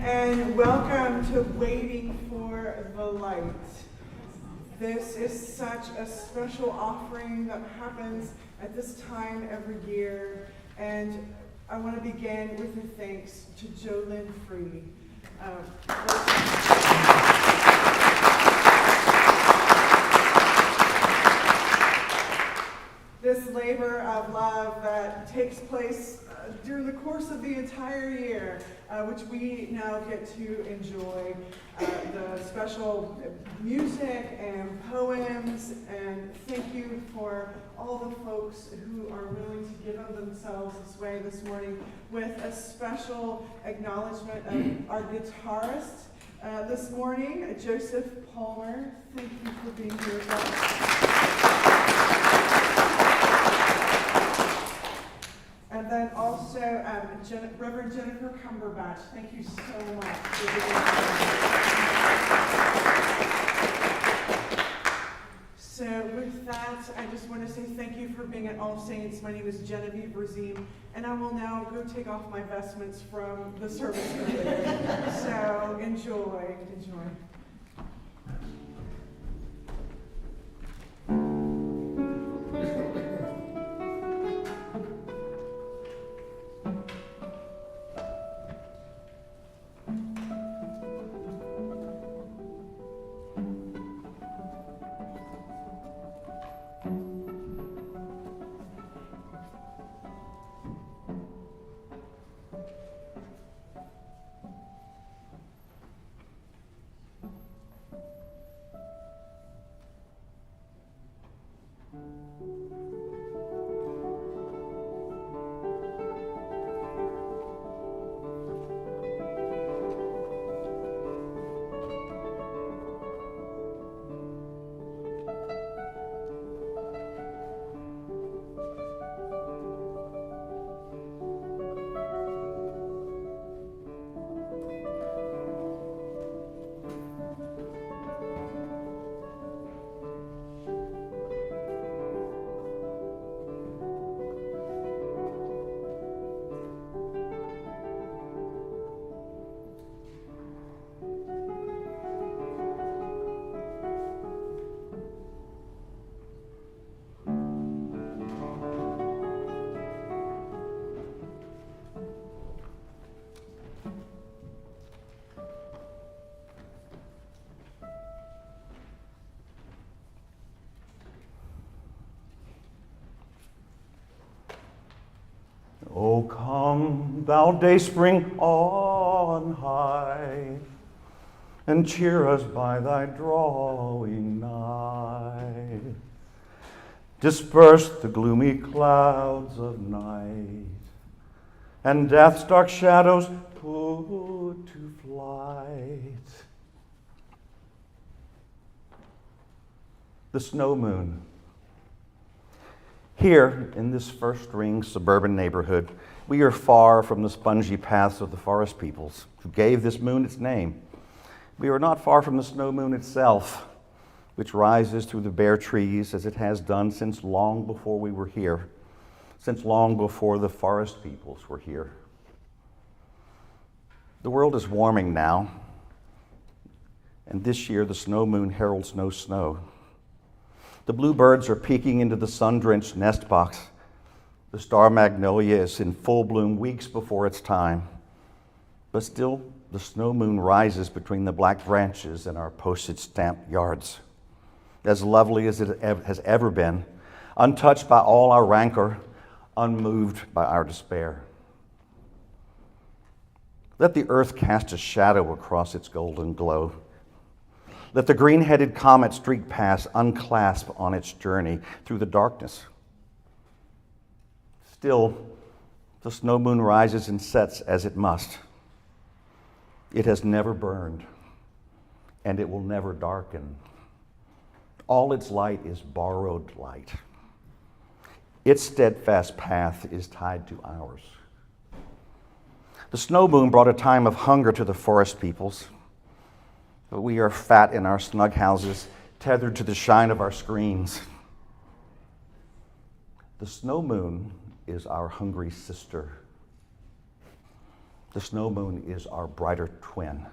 and welcome to Waiting for the Light. This is such a special offering that happens at this time every year, and I want to begin with a thanks to Jolynn Free. This labor of love that takes place during the course of the entire year, which we now get to enjoy. The special music and poems, and thank you for all the folks who are willing to give of themselves this way this morning, with a special acknowledgement of our guitarist this morning, Joseph Palmer. Thank you for being here with us. And then also Reverend Jennifer Cumberbatch. Thank you so much for being here. So with that, I just want to say thank you for being at All Saints. My name is Genevieve Razim, and I will now go take off my vestments from the service earlier. So enjoy. O come, thou dayspring on high, and cheer us by thy drawing nigh. Disperse the gloomy clouds of night, and death's dark shadows put to flight. The snow moon. Here, in this first-ring suburban neighborhood, we are far from the spongy paths of the forest peoples who gave this moon its name. We are not far from the snow moon itself, which rises through the bare trees as it has done since long before we were here, since long before the forest peoples were here. The world is warming now, and this year the snow moon heralds no snow. The bluebirds are peeking into the sun-drenched nest box. The star magnolia is in full bloom weeks before its time. But still, the snow moon rises between the black branches in our postage-stamped yards, as lovely as it has ever been, untouched by all our rancor, unmoved by our despair. Let the earth cast a shadow across its golden glow. Let the green-headed comet streak past, unclasped on its journey through the darkness. Still, the snow moon rises and sets as it must. It has never burned, and it will never darken. All its light is borrowed light. Its steadfast path is tied to ours. The snow moon brought a time of hunger to the forest peoples. But we are fat in our snug houses, tethered to the shine of our screens. The snow moon is our hungry sister. The snow moon is our brighter twin.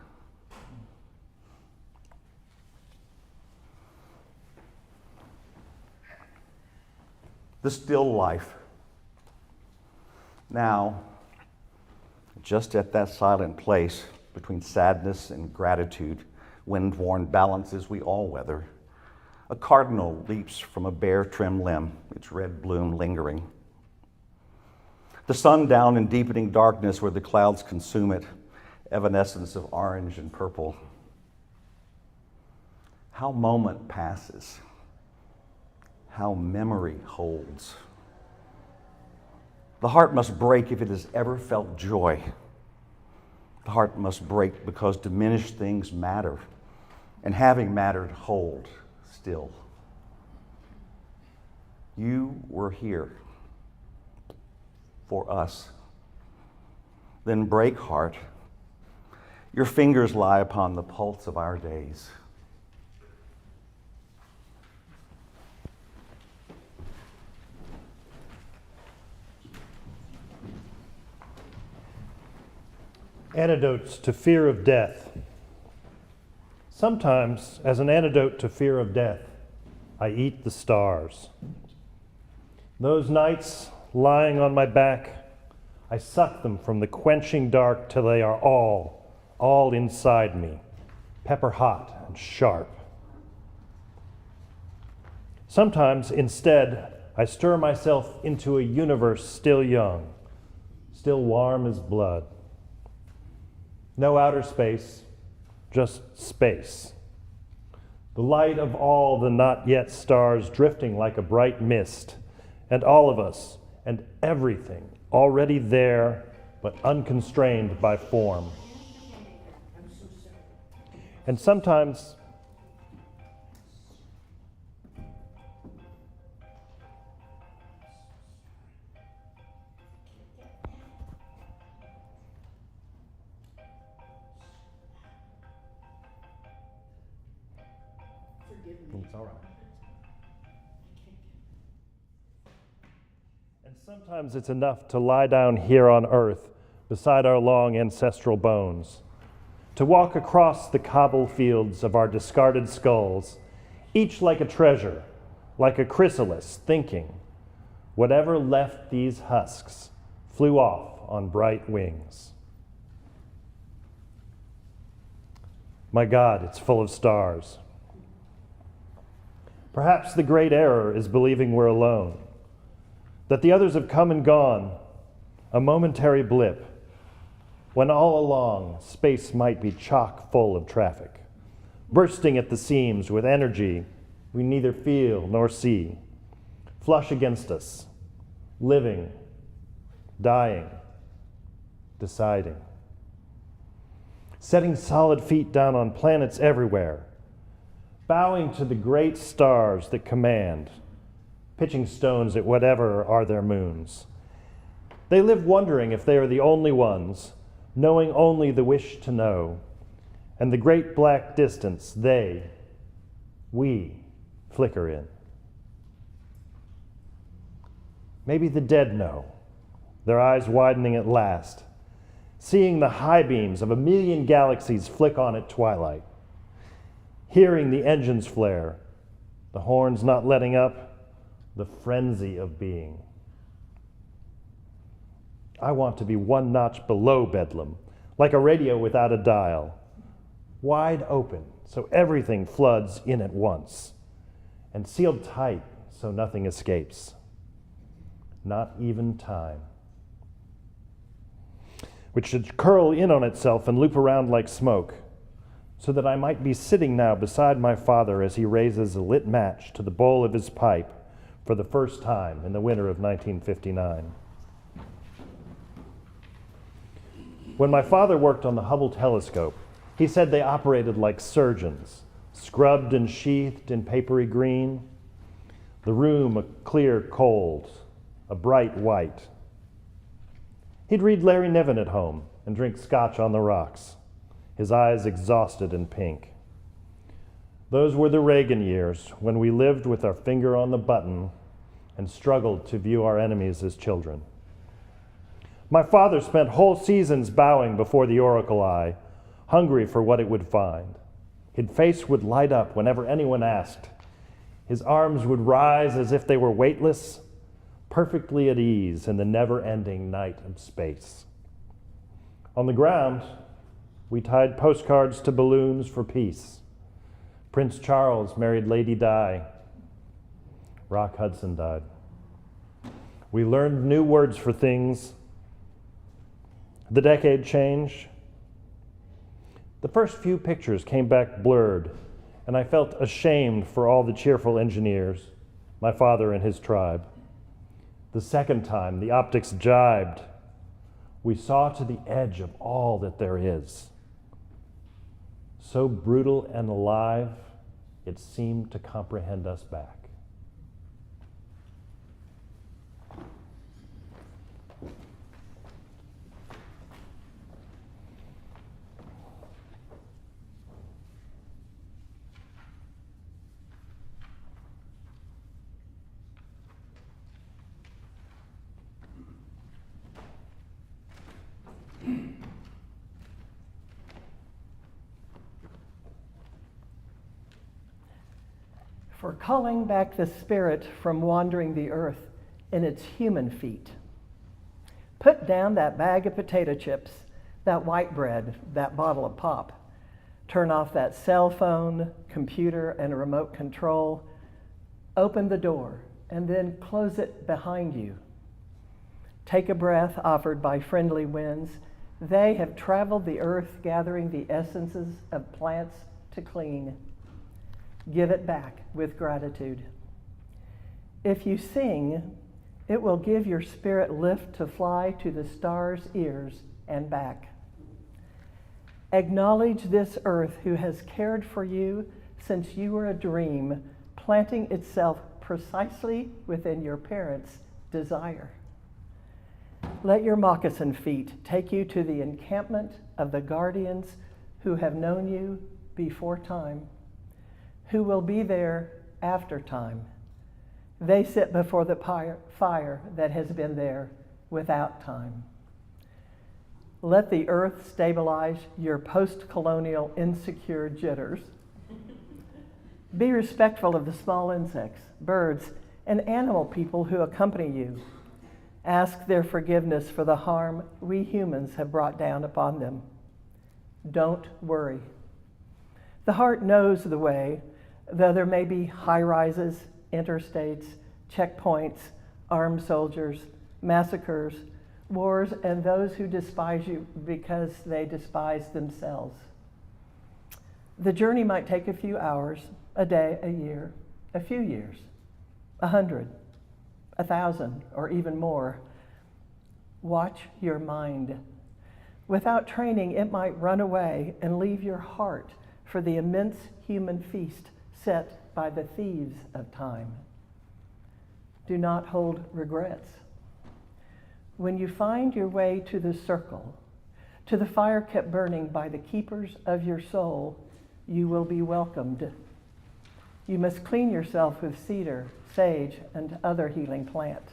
The still life. Now, just at that silent place between sadness and gratitude, wind-worn balances we all weather, a cardinal leaps from a bare trim limb, its red bloom lingering. The sun down in deepening darkness where the clouds consume it, evanescence of orange and purple. How moment passes, how memory holds. The heart must break if it has ever felt joy. The heart must break because diminished things matter, and having mattered, hold still. You were here for us. Then break, heart. Your fingers lie upon the pulse of our days. Antidotes to fear of death. Sometimes, as an antidote to fear of death, I eat the stars. Those nights, lying on my back, I suck them from the quenching dark till they are all inside me, pepper hot and sharp. Sometimes, instead, I stir myself into a universe still young, still warm as blood. No outer space, just space. The light of all the not yet stars drifting like a bright mist, and all of us and everything already there, but unconstrained by form. And sometimes it's all right. And sometimes it's enough to lie down here on earth beside our long ancestral bones, to walk across the cobble fields of our discarded skulls, each like a treasure, like a chrysalis, thinking, whatever left these husks flew off on bright wings. My God, it's full of stars. Perhaps the great error is believing we're alone, that the others have come and gone, a momentary blip, when all along space might be chock full of traffic, bursting at the seams with energy we neither feel nor see, flush against us, living, dying, deciding. Setting solid feet down on planets everywhere, bowing to the great stars that command, pitching stones at whatever are their moons. They live wondering if they are the only ones, knowing only the wish to know, and the great black distance we flicker in. Maybe the dead know, their eyes widening at last, seeing the high beams of a million galaxies flick on at twilight, hearing the engines flare, the horns not letting up, the frenzy of being. I want to be one notch below Bedlam, like a radio without a dial, wide open so everything floods in at once, and sealed tight so nothing escapes, not even time, which should curl in on itself and loop around like smoke, so that I might be sitting now beside my father as he raises a lit match to the bowl of his pipe for the first time in the winter of 1959. When my father worked on the Hubble telescope, he said they operated like surgeons, scrubbed and sheathed in papery green, the room a clear cold, a bright white. He'd read Larry Niven at home and drink scotch on the rocks, his eyes exhausted and pink. Those were the Reagan years when we lived with our finger on the button and struggled to view our enemies as children. My father spent whole seasons bowing before the oracle eye, hungry for what it would find. His face would light up whenever anyone asked. His arms would rise as if they were weightless, perfectly at ease in the never-ending night of space. On the ground, we tied postcards to balloons for peace. Prince Charles married Lady Di. Rock Hudson died. We learned new words for things. The decade changed. The first few pictures came back blurred, and I felt ashamed for all the cheerful engineers, my father and his tribe. The second time, the optics jibed. We saw to the edge of all that there is. So brutal and alive, it seemed to comprehend us back. For calling back the spirit from wandering the earth in its human feet. Put down that bag of potato chips, that white bread, that bottle of pop. Turn off that cell phone, computer, and remote control. Open the door and then close it behind you. Take a breath offered by friendly winds. They have traveled the earth gathering the essences of plants to clean. Give it back with gratitude. If you sing, it will give your spirit lift to fly to the stars' ears and back. Acknowledge this earth who has cared for you since you were a dream, planting itself precisely within your parents' desire. Let your moccasin feet take you to the encampment of the guardians who have known you before time, who will be there after time. They sit before the fire that has been there without time. Let the earth stabilize your post-colonial insecure jitters. Be respectful of the small insects, birds, and animal people who accompany you. Ask their forgiveness for the harm we humans have brought down upon them. Don't worry. The heart knows the way, though there may be high-rises, interstates, checkpoints, armed soldiers, massacres, wars, and those who despise you because they despise themselves. The journey might take a few hours, a day, a year, a few years, 100, 1,000, or even more. Watch your mind. Without training, it might run away and leave your heart for the immense human feast set by the thieves of time. Do not hold regrets. When you find your way to the circle, to the fire kept burning by the keepers of your soul, you will be welcomed. You must clean yourself with cedar, sage, and other healing plant.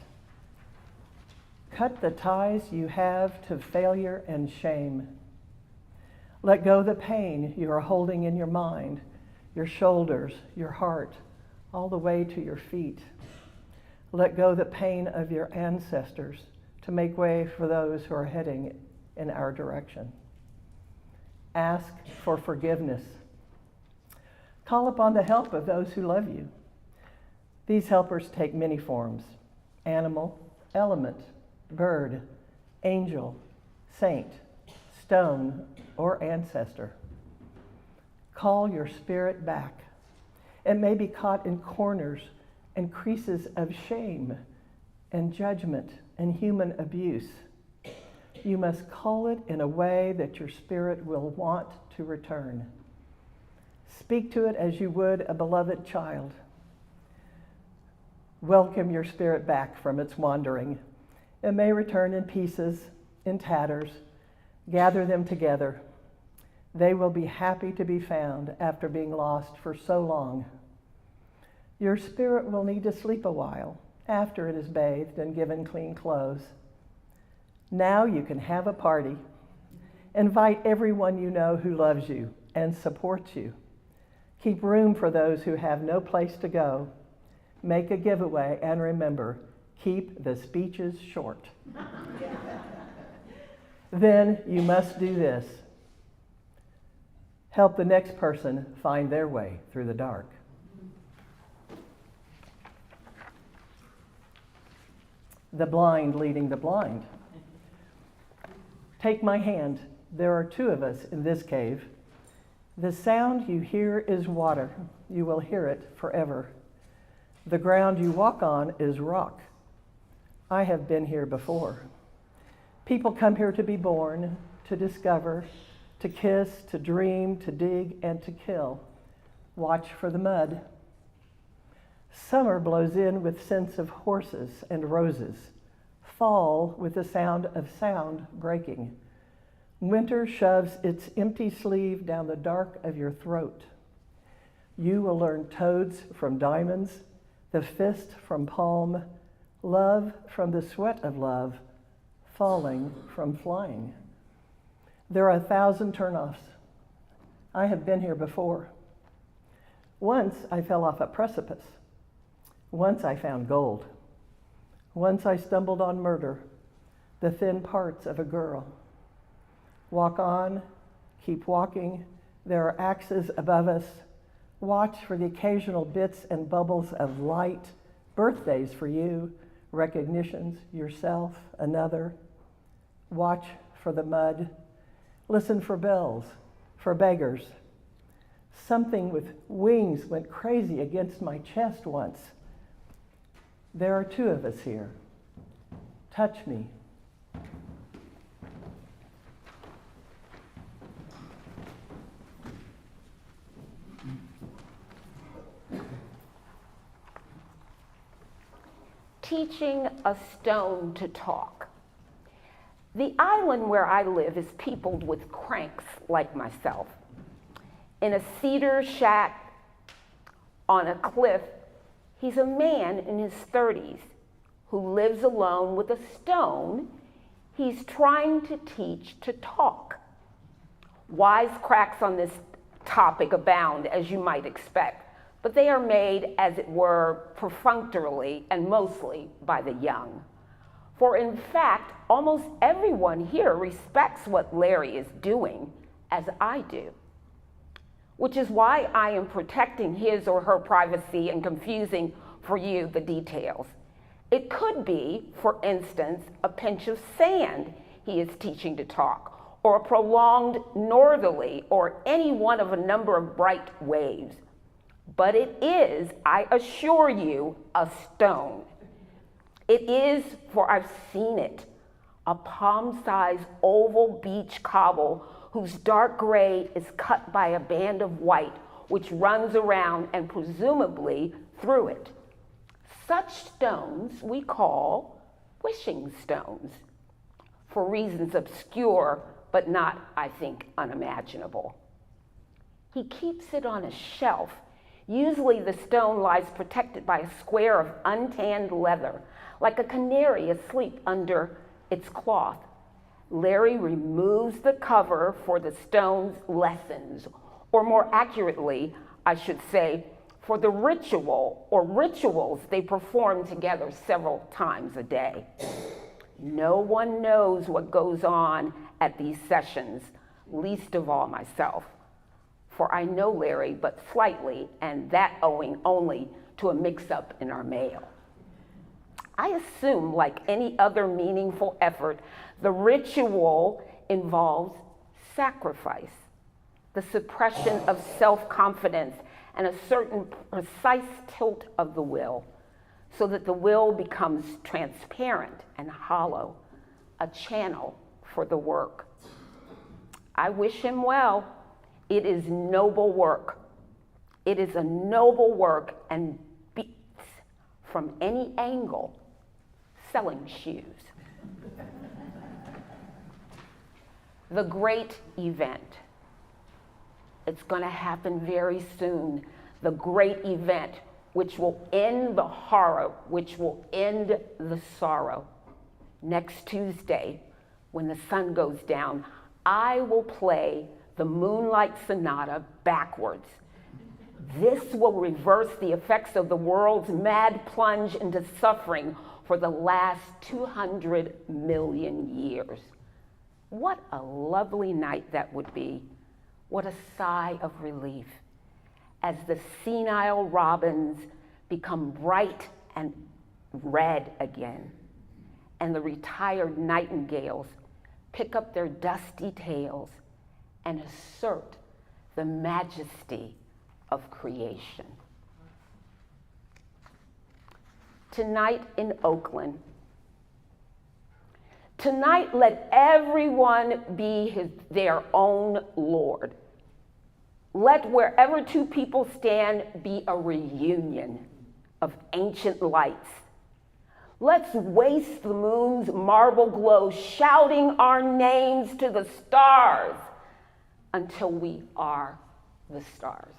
Cut the ties you have to failure and shame. Let go the pain you are holding in your mind, your shoulders, your heart, all the way to your feet. Let go the pain of your ancestors to make way for those who are heading in our direction. Ask for forgiveness. Call upon the help of those who love you. These helpers take many forms: animal, element, bird, angel, saint, stone, or ancestor. Call your spirit back. It may be caught in corners and creases of shame and judgment and human abuse. You must call it in a way that your spirit will want to return. Speak to it as you would a beloved child. Welcome your spirit back from its wandering. It may return in pieces, in tatters. Gather them together. They will be happy to be found after being lost for so long. Your spirit will need to sleep a while after it is bathed and given clean clothes. Now you can have a party. Invite everyone you know who loves you and supports you. Keep room for those who have no place to go. Make a giveaway, and remember, keep the speeches short. Then you must do this. Help the next person find their way through the dark. The blind leading the blind. Take my hand. There are two of us in this cave. The sound you hear is water. You will hear it forever. The ground you walk on is rock. I have been here before. People come here to be born, to discover, to kiss, to dream, to dig, and to kill. Watch for the mud. Summer blows in with scents of horses and roses. Fall with the sound of sound breaking. Winter shoves its empty sleeve down the dark of your throat. You will learn toads from diamonds, the fist from palm, love from the sweat of love, falling from flying. There are 1,000 turnoffs. I have been here before. Once I fell off a precipice. Once I found gold. Once I stumbled on murder, the thin parts of a girl. Walk on, keep walking. There are axes above us. Watch for the occasional bits and bubbles of light, birthdays for you, recognitions, yourself, another. Watch for the mud. Listen for bells, for beggars. Something with wings went crazy against my chest once. There are two of us here. Touch me. Teaching a stone to talk. The island where I live is peopled with cranks like myself. In a cedar shack on a cliff, he's a man in his 30s who lives alone with a stone he's trying to teach to talk. Wisecracks on this topic abound, as you might expect, but they are made, as it were, perfunctorily and mostly by the young. For in fact, almost everyone here respects what Larry is doing, as I do, which is why I am protecting his or her privacy and confusing for you the details. It could be, for instance, a pinch of sand he is teaching to talk, or a prolonged northerly, or any one of a number of bright waves. But it is, I assure you, a stone. It is, for I've seen it, a palm-sized oval beach cobble whose dark gray is cut by a band of white which runs around and presumably through it. Such stones we call wishing stones, for reasons obscure but not, I think, unimaginable. He keeps it on a shelf. Usually the stone lies protected by a square of untanned leather, like a canary asleep under its cloth. Larry removes the cover for the stone's lessons, or more accurately, I should say, for the ritual or rituals they perform together several times a day. No one knows what goes on at these sessions, least of all myself. For I know Larry but slightly, and that owing only to a mix-up in our mail. I assume, like any other meaningful effort, the ritual involves sacrifice, the suppression of self-confidence, and a certain precise tilt of the will, so that the will becomes transparent and hollow, a channel for the work. I wish him well. It is noble work. It is a noble work and beats from any angle selling shoes. The great event. It's going to happen very soon. The great event which will end the horror, which will end the sorrow. Next Tuesday, when the sun goes down, I will play the Moonlight Sonata backwards. This will reverse the effects of the world's mad plunge into suffering for the last 200 million years. What a lovely night that would be. What a sigh of relief as the senile robins become bright and red again, and the retired nightingales pick up their dusty tails and assert the majesty of creation. Tonight in Oakland, tonight let everyone be their own Lord. Let wherever two people stand be a reunion of ancient lights. Let's waste the moon's marble glow, shouting our names to the stars until we are the stars.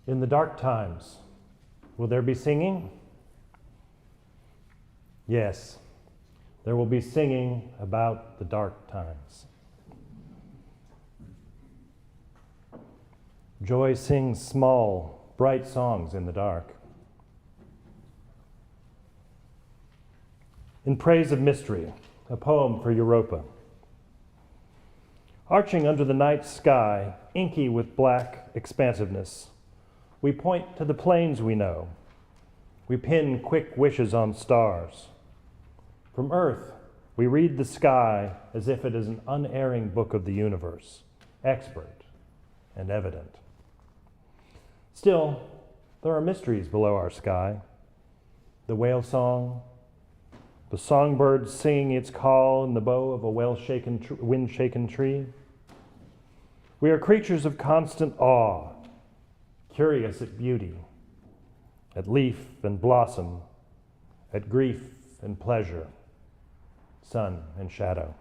In the dark times, will there be singing? Yes, there will be singing about the dark times. Joy sings small, bright songs in the dark. In Praise of Mystery, a poem for Europa. Arching under the night sky, inky with black expansiveness, we point to the plains we know. We pin quick wishes on stars. From Earth, we read the sky as if it is an unerring book of the universe, expert and evident. Still, there are mysteries below our sky. The whale song, the songbird singing its call in the bow of a wind-shaken tree. We are creatures of constant awe, curious at beauty, at leaf and blossom, at grief and pleasure, sun and shadow.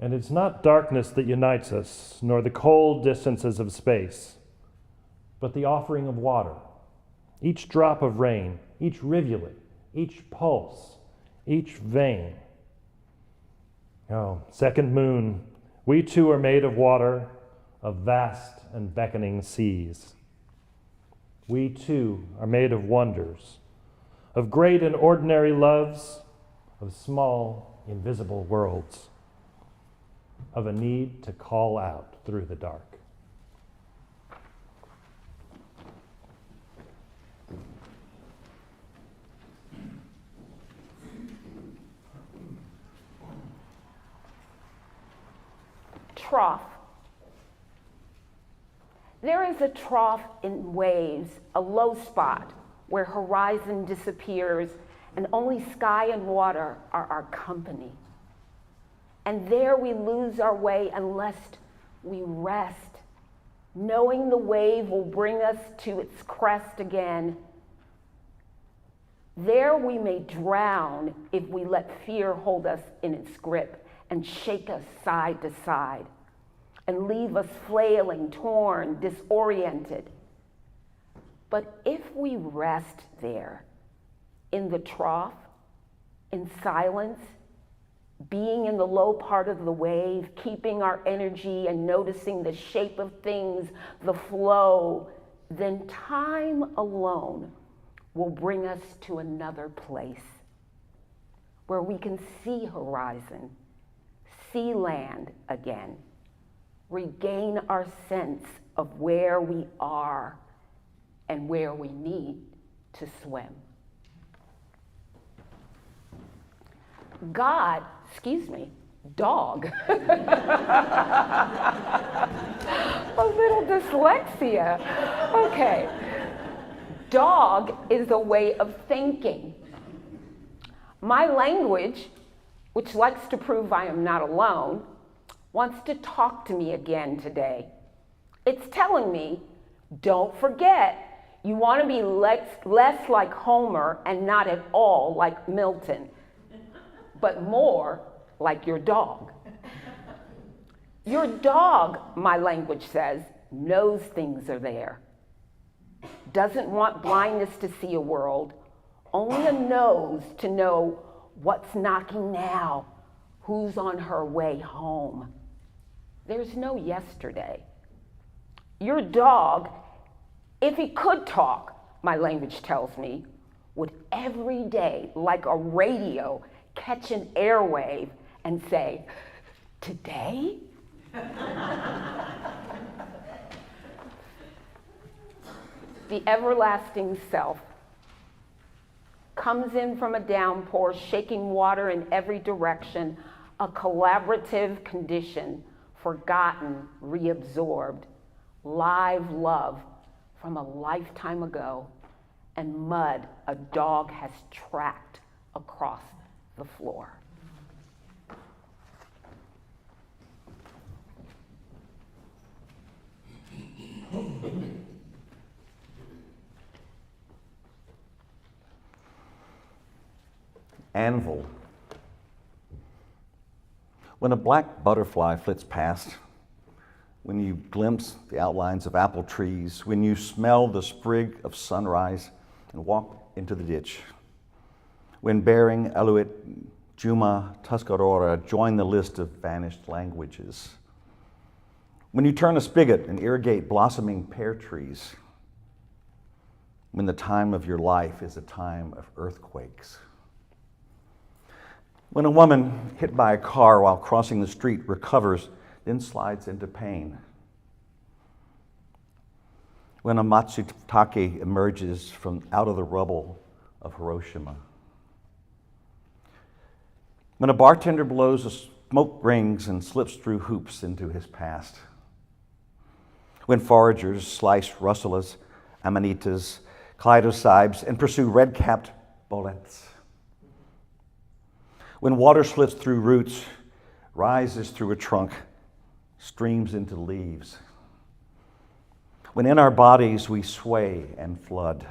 And it's not darkness that unites us, nor the cold distances of space, but the offering of water, each drop of rain, each rivulet, each pulse, each vein. Oh, second moon, we too are made of water, of vast and beckoning seas. We too are made of wonders, of great and ordinary loves, of small, invisible worlds, of a need to call out through the dark. Trough. There is a trough in waves, a low spot where horizon disappears and only sky and water are our company. And there we lose our way unless we rest, knowing the wave will bring us to its crest again. There we may drown if we let fear hold us in its grip and shake us side to side. and leave us flailing, torn, disoriented. But if we rest there, in the trough, in silence, being in the low part of the wave, keeping our energy and noticing the shape of things, the flow, then time alone will bring us to another place where we can see horizon, see land again, regain our sense of where we are and where we need to swim. Dog. A little dyslexia. Okay. Dog is a way of thinking. My language, which likes to prove I am not alone, wants to talk to me again today. It's telling me, don't forget, you want to be less like Homer and not at all like Milton, but more like your dog. Your dog, my language says, knows things are there. Doesn't want blindness to see a world, only a nose to know what's knocking now, who's on her way home. There's no yesterday. Your dog, if he could talk, my language tells me, would every day, like a radio, catch an airwave and say, today? The everlasting self comes in from a downpour, shaking water in every direction, a collaborative condition, forgotten, reabsorbed, live love from a lifetime ago, and mud a dog has tracked across the floor. Anvil. When a black butterfly flits past, when you glimpse the outlines of apple trees, when you smell the sprig of sunrise and walk into the ditch, when Bering, Aleut, Juma, Tuscarora join the list of vanished languages, when you turn a spigot and irrigate blossoming pear trees, when the time of your life is a time of earthquakes, when a woman hit by a car while crossing the street recovers, then slides into pain, when a Matsutake emerges from out of the rubble of Hiroshima, when a bartender blows a smoke rings and slips through hoops into his past, when foragers slice russulas, amanitas, kaleidocybes, and pursue red-capped bullets, when water slips through roots, rises through a trunk, streams into leaves, when in our bodies we sway and flood,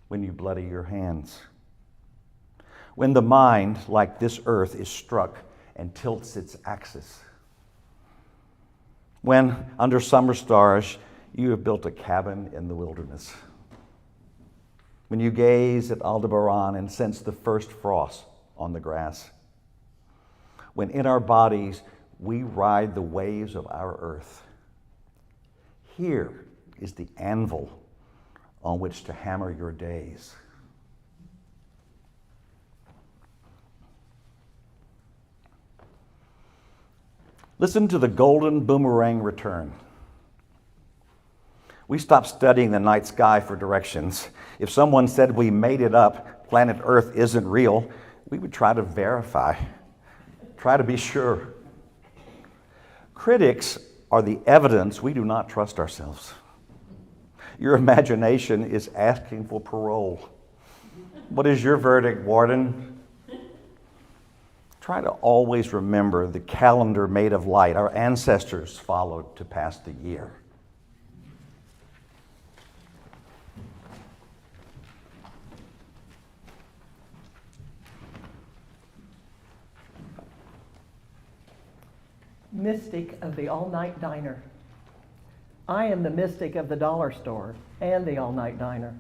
when you bloody your hands, when the mind, like this earth, is struck and tilts its axis, when, under summer stars, you have built a cabin in the wilderness, when you gaze at Aldebaran and sense the first frost on the grass, when in our bodies we ride the waves of our earth. Here is the anvil on which to hammer your days. Listen to the golden boomerang return. We stopped studying the night sky for directions. If someone said we made it up, planet Earth isn't real, we would try to verify, try to be sure. Critics are the evidence we do not trust ourselves. Your imagination is asking for parole. What is your verdict, Warden? Try to always remember the calendar made of light our ancestors followed to pass the year. mystic of the all-night diner. I am the mystic of the dollar store and the all-night diner.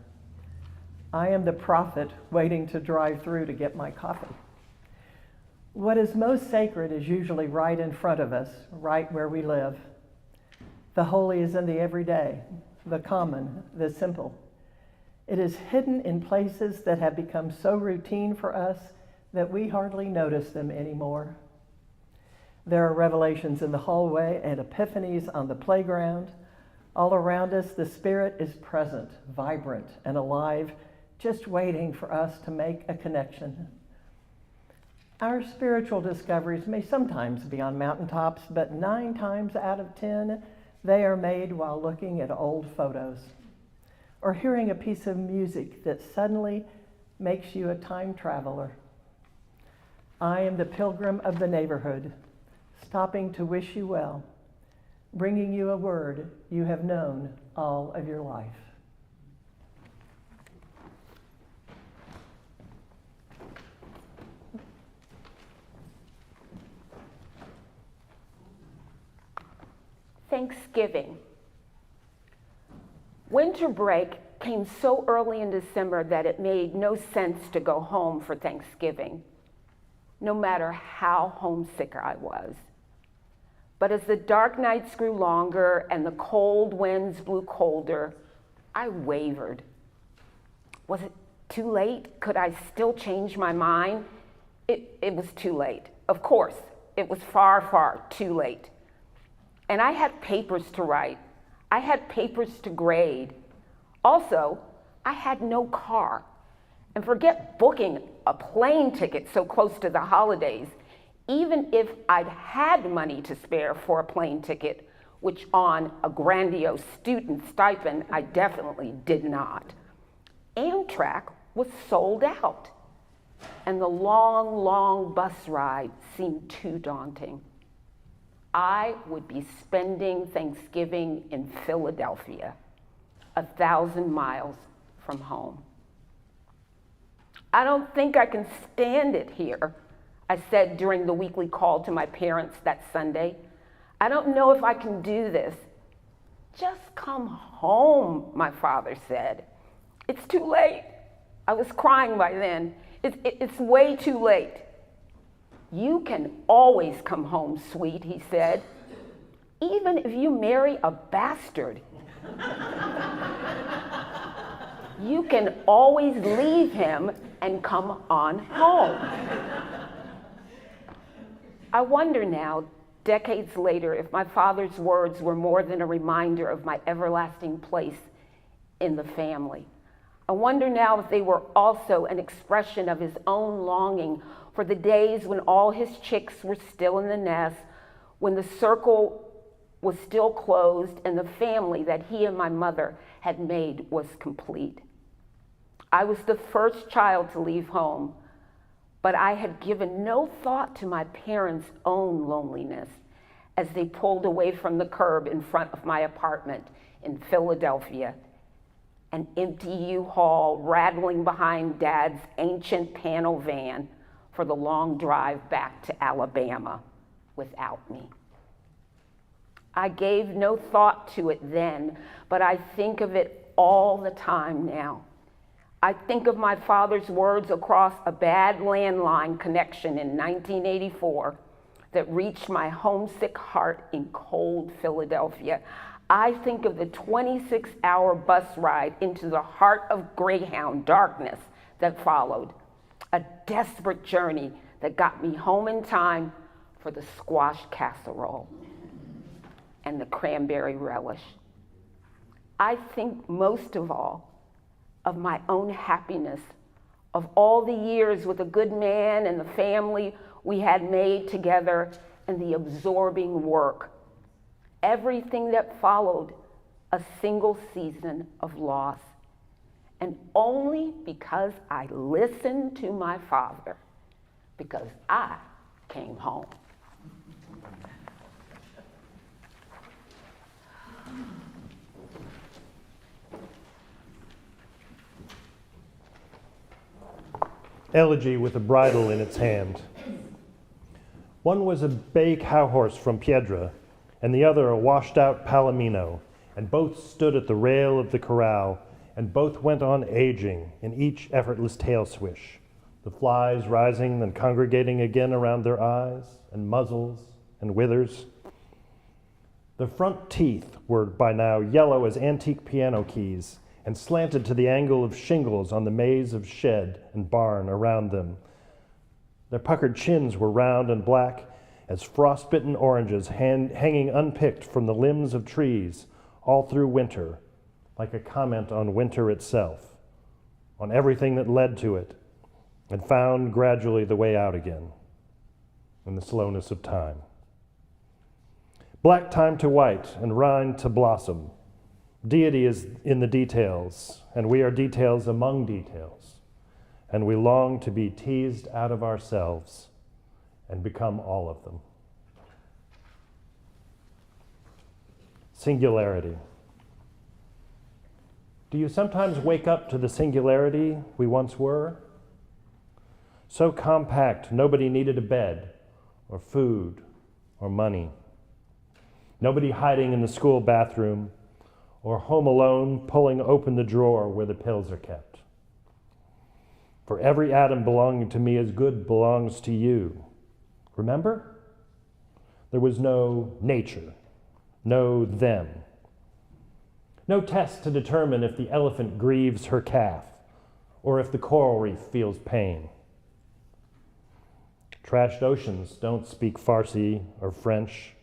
I am the prophet waiting to drive through to get my coffee. What is most sacred is usually right in front of us, right where we live. The holy is in the everyday, the common, the simple. It is hidden in places that have become so routine for us that we hardly notice them anymore. There are revelations in the hallway and epiphanies on the playground. All around us, the Spirit is present, vibrant, and alive, just waiting for us to make a connection. Our spiritual discoveries may sometimes be on mountaintops, but 9 times out of 10, they are made while looking at old photos or hearing a piece of music that suddenly makes you a time traveler. I am the pilgrim of the neighborhood, stopping to wish you well, bringing you a word you have known all of your life. Thanksgiving. Winter break came so early in December that it made no sense to go home for Thanksgiving, no matter how homesick I was. But as the dark nights grew longer and the cold winds blew colder, I wavered. Was it too late? Could I still change my mind? It was too late. Of course, it was far, far too late. And I had papers to write. I had papers to grade. Also, I had no car. And forget booking a plane ticket so close to the holidays. Even if I'd had money to spare for a plane ticket, which on a grandiose student stipend, I definitely did not. Amtrak was sold out. And the long, long bus ride seemed too daunting. I would be spending Thanksgiving in Philadelphia, 1,000 miles from home. I don't think I can stand it here, I said during the weekly call to my parents that Sunday. I don't know if I can do this. Just come home, my father said. It's too late. I was crying by then. It's way too late. You can always come home, sweet, he said. Even if you marry a bastard. You can always leave him and come on home. I wonder now, decades later, if my father's words were more than a reminder of my everlasting place in the family. I wonder now if they were also an expression of his own longing for the days when all his chicks were still in the nest, when the circle was still closed and the family that he and my mother had made was complete. I was the first child to leave home, but I had given no thought to my parents' own loneliness as they pulled away from the curb in front of my apartment in Philadelphia, an empty U-Haul rattling behind Dad's ancient panel van for the long drive back to Alabama without me. I gave no thought to it then, but I think of it all the time now. I think of my father's words across a bad landline connection in 1984 that reached my homesick heart in cold Philadelphia. I think of the 26-hour bus ride into the heart of Greyhound darkness that followed, a desperate journey that got me home in time for the squash casserole and the cranberry relish. I think most of all of my own happiness, of all the years with a good man and the family we had made together and the absorbing work. Everything that followed a single season of loss. And only because I listened to my father, because I came home. Elegy with a bridle in its hand. One was a bay cowhorse from Piedra, and the other a washed-out palomino, and both stood at the rail of the corral, and both went on aging in each effortless tail swish, the flies rising and congregating again around their eyes and muzzles and withers. The front teeth were by now yellow as antique piano keys and slanted to the angle of shingles on the maze of shed and barn around them. Their puckered chins were round and black as frostbitten oranges hanging unpicked from the limbs of trees all through winter, like a comment on winter itself, on everything that led to it, and found gradually the way out again in the slowness of time. Black time to white and rind to blossom. Deity is in the details, and we are details among details, and we long to be teased out of ourselves and become all of them. Singularity. Do you sometimes wake up to the singularity we once were? So compact, nobody needed a bed, or food, or money. Nobody hiding in the school bathroom, or home alone pulling open the drawer where the pills are kept. For every atom belonging to me as good belongs to you. Remember? There was no nature, no them. No test to determine if the elephant grieves her calf, or if the coral reef feels pain. Trashed oceans don't speak Farsi or French.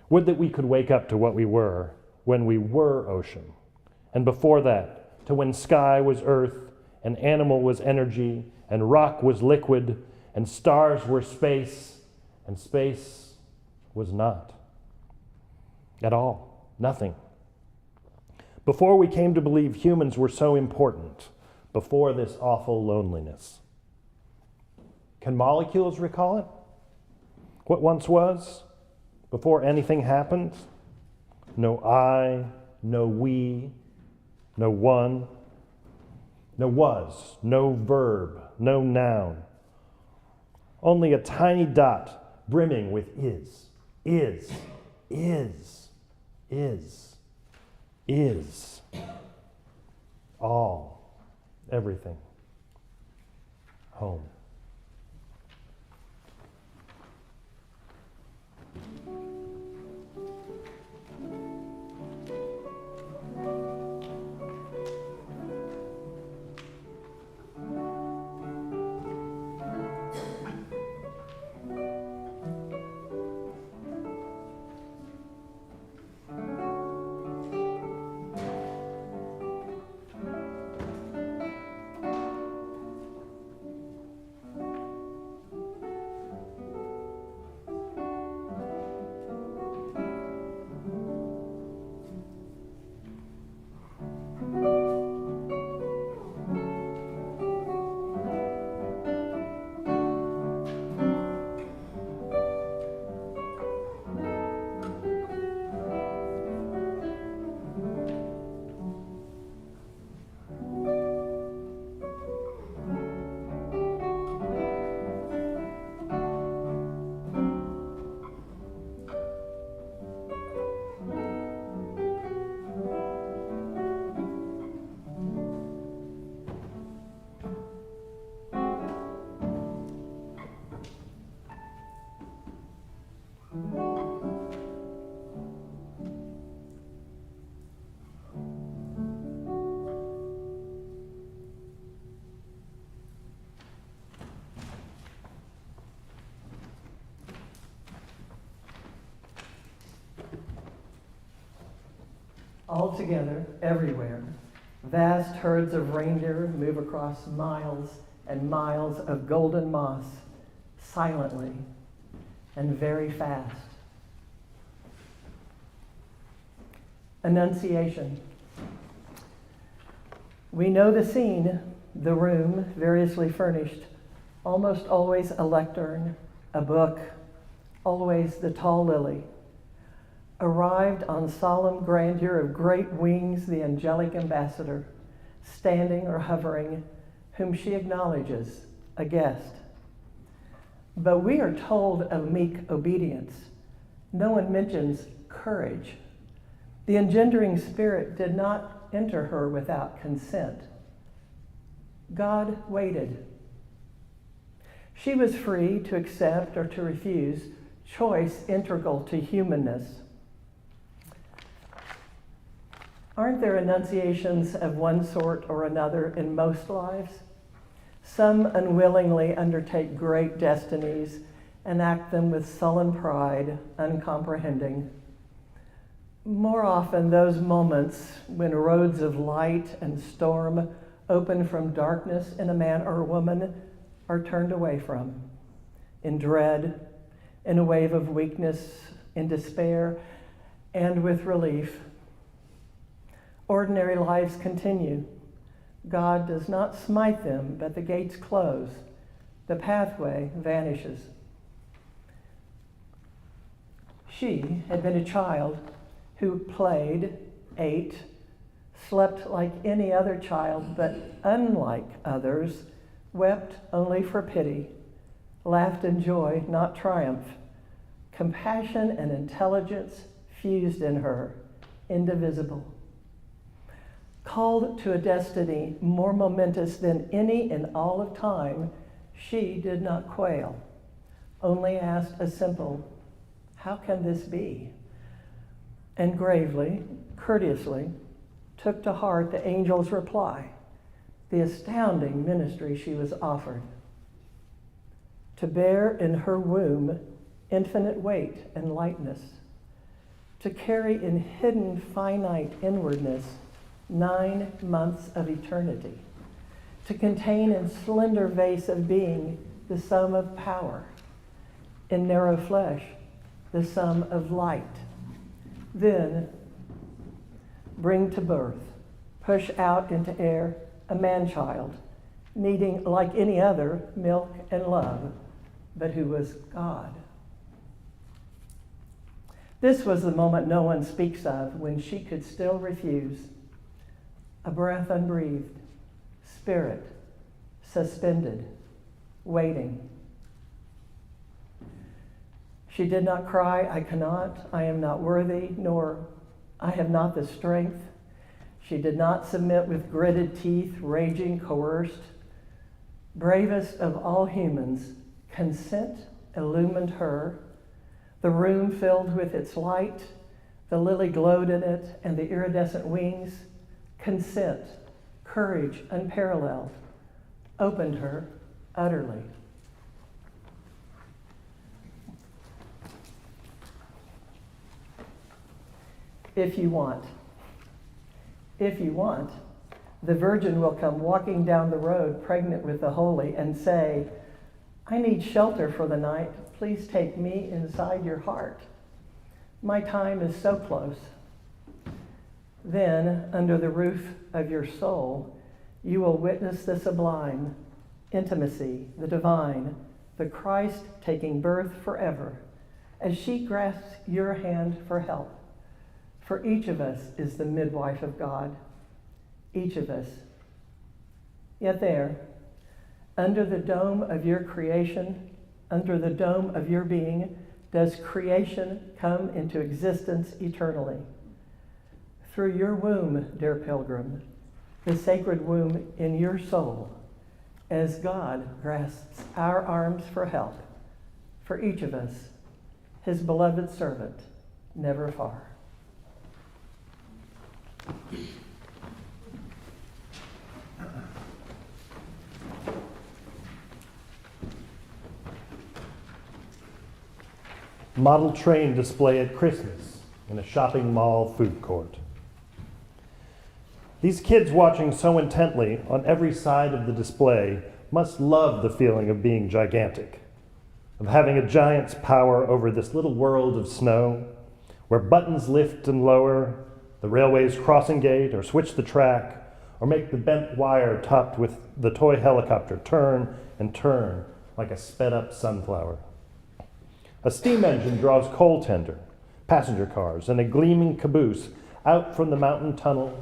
Would that we could wake up to what we were when we were ocean, and before that, to when sky was earth, and animal was energy, and rock was liquid, and stars were space, and space was not. At all, nothing. Before we came to believe humans were so important, before this awful loneliness. Can molecules recall it? What once was? Before anything happened? No I, no we, no one, no was, no verb, no noun. Only a tiny dot brimming with is, all, everything, home. All together, everywhere, vast herds of reindeer move across miles and miles of golden moss, silently and very fast. Annunciation. We know the scene, the room, variously furnished, almost always a lectern, a book, always the tall lily. Arrived on solemn grandeur of great wings, the angelic ambassador, standing or hovering, whom she acknowledges, a guest. But we are told of meek obedience. No one mentions courage. The engendering spirit did not enter her without consent. God waited. She was free to accept or to refuse, choice integral to humanness. Aren't there enunciations of one sort or another in most lives? Some unwillingly undertake great destinies and act them with sullen pride, uncomprehending. More often, those moments when roads of light and storm open from darkness in a man or a woman are turned away from, in dread, in a wave of weakness, in despair, and with relief. Ordinary lives continue. God does not smite them, but the gates close. The pathway vanishes. She had been a child who played, ate, slept like any other child, but unlike others, wept only for pity, laughed in joy, not triumph. Compassion and intelligence fused in her, indivisible. Called to a destiny more momentous than any in all of time, she did not quail, only asked a simple, "How can this be?" And gravely, courteously, took to heart the angel's reply, the astounding ministry she was offered. To bear in her womb infinite weight and lightness, to carry in hidden finite inwardness 9 months of eternity, to contain in slender vase of being the sum of power, in narrow flesh the sum of light, then bring to birth, push out into air a man-child, needing, like any other, milk and love, but who was God. This was the moment no one speaks of, when she could still refuse. A breath unbreathed, spirit suspended, waiting. She did not cry, "I cannot, I am not worthy," nor "I have not the strength." She did not submit with gritted teeth, raging, coerced. Bravest of all humans, consent illumined her. The room filled with its light, the lily glowed in it, and the iridescent wings. Consent, courage unparalleled, opened her utterly. If you want, the virgin will come walking down the road pregnant with the holy and say, "I need shelter for the night. Please take me inside your heart. My time is so close." Then, under the roof of your soul, you will witness the sublime, intimacy, the divine, the Christ taking birth forever, as she grasps your hand for help. For each of us is the midwife of God, each of us. Yet there, under the dome of your creation, under the dome of your being, does creation come into existence eternally. Through your womb, dear pilgrim, the sacred womb in your soul, as God grasps our arms for help, for each of us, his beloved servant, never far. Model train display at Christmas in a shopping mall food court. These kids watching so intently on every side of the display must love the feeling of being gigantic, of having a giant's power over this little world of snow, where buttons lift and lower, the railway's crossing gate, or switch the track, or make the bent wire topped with the toy helicopter turn and turn like a sped-up sunflower. A steam engine draws coal tender, passenger cars, and a gleaming caboose out from the mountain tunnel,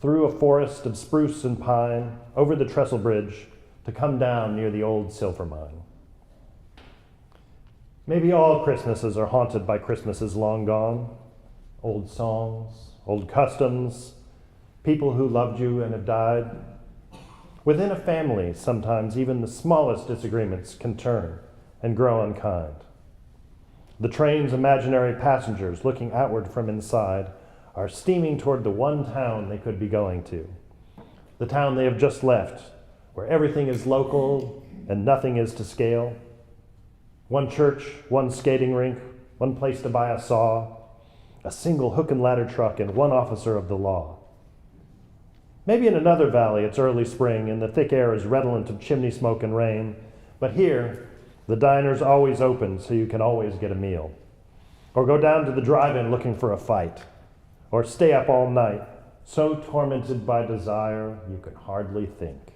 through a forest of spruce and pine, over the trestle bridge, to come down near the old silver mine. Maybe all Christmases are haunted by Christmases long gone. Old songs, old customs, people who loved you and have died. Within a family, sometimes even the smallest disagreements can turn and grow unkind. The train's imaginary passengers, looking outward from inside, are steaming toward the one town they could be going to. The town they have just left, where everything is local and nothing is to scale. One church, one skating rink, one place to buy a saw, a single hook and ladder truck, and one officer of the law. Maybe in another valley it's early spring and the thick air is redolent of chimney smoke and rain, but here the diner's always open so you can always get a meal. Or go down to the drive-in looking for a fight. Or stay up all night, so tormented by desire you can hardly think.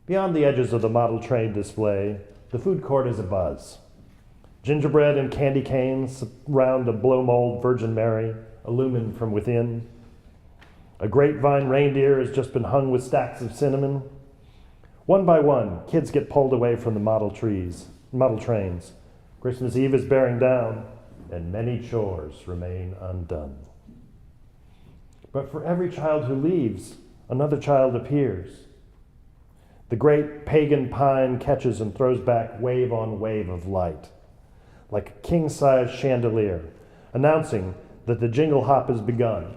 Beyond the edges of the model train display, the food court is abuzz. Gingerbread and candy canes surround a blow-mold Virgin Mary, illumined from within. A grapevine reindeer has just been hung with stacks of cinnamon. One by one, kids get pulled away from the model trains. Christmas Eve is bearing down, and many chores remain undone. But for every child who leaves, another child appears. The great pagan pine catches and throws back wave on wave of light, like a king-size chandelier, announcing that the jingle hop has begun.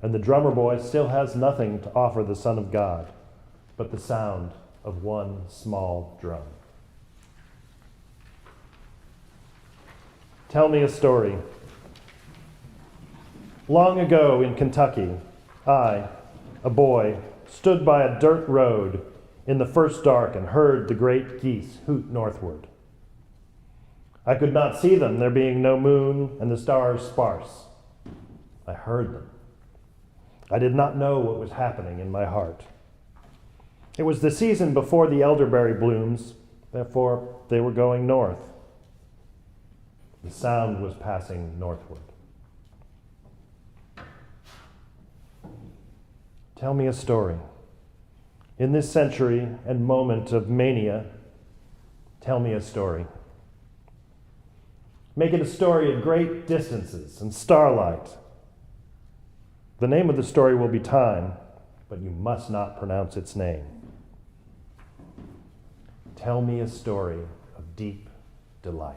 And the drummer boy still has nothing to offer the Son of God but the sound of one small drum. Tell me a story. Long ago in Kentucky, I, a boy, stood by a dirt road in the first dark and heard the great geese hoot northward. I could not see them, there being no moon and the stars sparse. I heard them. I did not know what was happening in my heart. It was the season before the elderberry blooms, therefore they were going north. The sound was passing northward. Tell me a story. In this century and moment of mania, tell me a story. Make it a story of great distances and starlight. The name of the story will be Time, but you must not pronounce its name. Tell me a story of deep delight.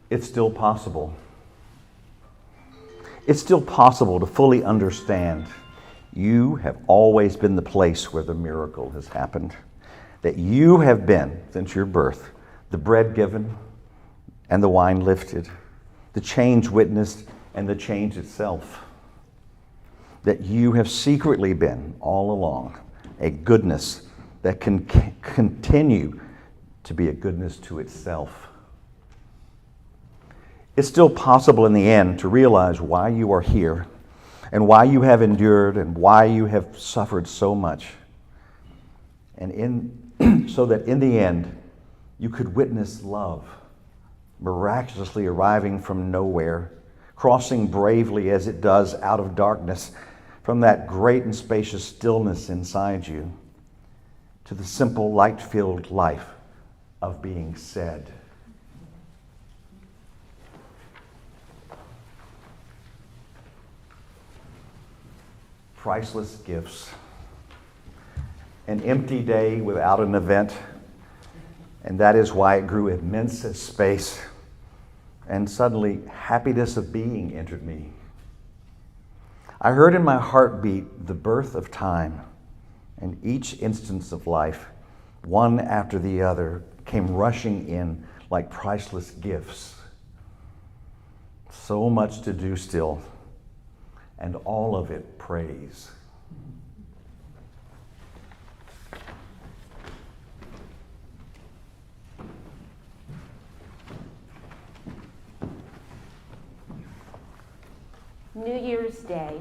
It's still possible. It's still possible to fully understand you have always been the place where the miracle has happened. That you have been, since your birth, the bread given and the wine lifted, the change witnessed and the change itself. That you have secretly been, all along, a goodness that can continue to be a goodness to itself. It's still possible in the end to realize why you are here and why you have endured and why you have suffered so much. And so that in the end, you could witness love miraculously arriving from nowhere, crossing bravely as it does out of darkness from that great and spacious stillness inside you to the simple light-filled life of being said. Priceless gifts. An empty day without an event, and that is why it grew immense as space, and suddenly happiness of being entered me. I heard in my heartbeat the birth of time, and each instance of life, one after the other, came rushing in like priceless gifts. So much to do still, and all of it praise. New Year's Day.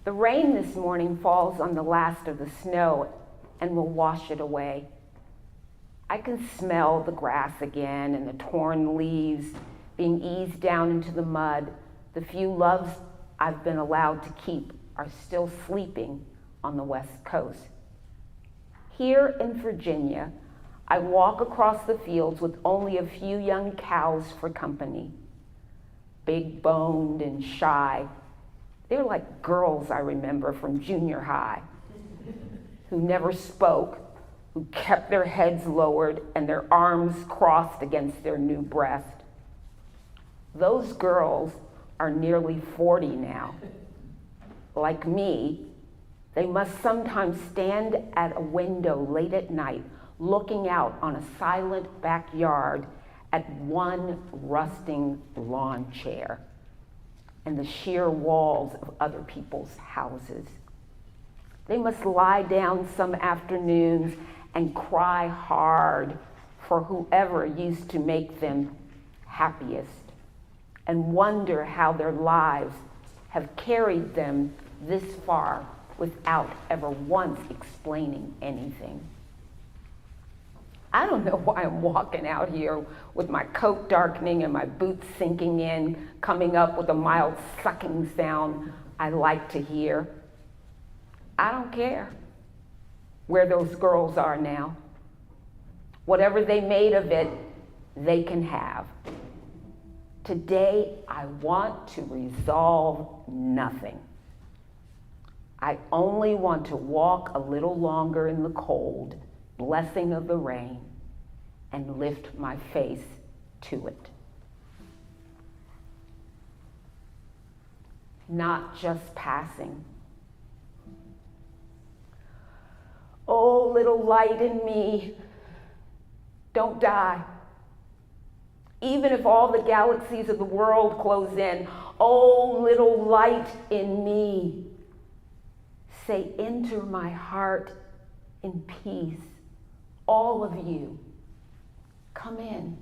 The rain this morning falls on the last of the snow and will wash it away. I can smell the grass again and the torn leaves being eased down into the mud. The few loves I've been allowed to keep are still sleeping on the West Coast. Here in Virginia, I walk across the fields with only a few young cows for company. Big-boned and shy. They're like girls I remember from junior high, who never spoke, who kept their heads lowered and their arms crossed against their new breast. Those girls are nearly 40 now. Like me, they must sometimes stand at a window late at night, looking out on a silent backyard at one rusting lawn chair and the sheer walls of other people's houses. They must lie down some afternoons and cry hard for whoever used to make them happiest, and wonder how their lives have carried them this far without ever once explaining anything. I don't know why I'm walking out here with my coat darkening and my boots sinking in, coming up with a mild sucking sound I like to hear. I don't care where those girls are now. Whatever they made of it, they can have. Today, I want to resolve nothing. I only want to walk a little longer in the cold, blessing of the rain, and lift my face to it. Not just passing. Oh, little light in me, don't die. Even if all the galaxies of the world close in, oh, little light in me, say, enter my heart in peace. All of you, come in.